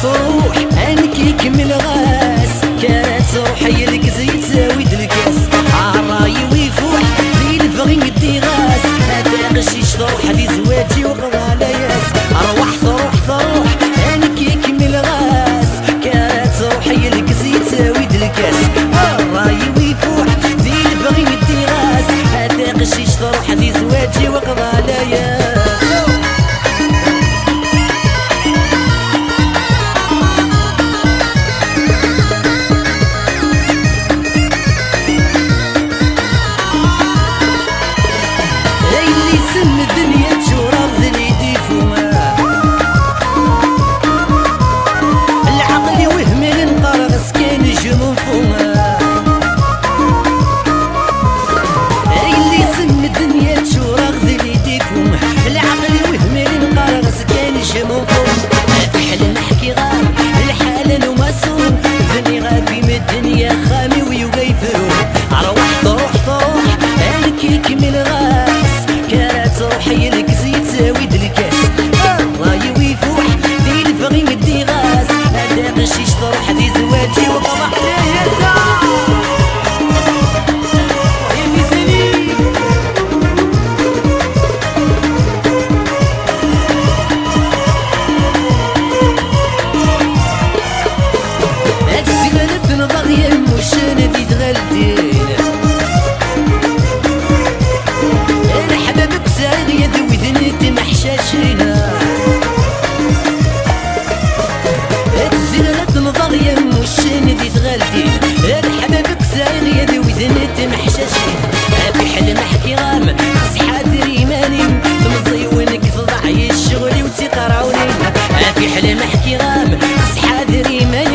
تروح انك يكمل غاس كانت روحي لك زيت زاويد الكاس عراي ويفوح في الفغي ندي غاس هذا غشيش تروح هذي زواجي وقضى لياس ارواح تروح انك يكمل غاس كانت روحي لك زيت زاويد الكاس عراي ويفوح في الفغي ندي غاس هذا غشيش تروح هذي زواجي وقضى لياس سم الدنيا تشورا ذني ديفوما العقل وهمل نقرغس كاين جمون فوما اللي سم الدنيا تشورا ذني ديفوما العقل وهمل نقرغس كاين جمون فوما بحال نحكي غار الحال ومسوم ذني غابي من الدنيا خامي ويوقا يفروم ارواح تروح انك يكمل غاس كانت روحي لك زيت زاويد الكاس راي ويفوح في الفغي مدي غاز هذا غشيش تروح ذي زواجي وقضى عليا هاد الزمانة نضغي مش انا دي تغلدين يا ذوي ذنيتي محشاشينا الزلالات نضغيا مشين ذي تغالدين الحبابك سايغ يا ذوي ذنيتي محشاشين بحال نحكي غام صحاد ريماني مزيونك تضعي الشغل وتقراوني بحال نحكي غام صحاد ريماني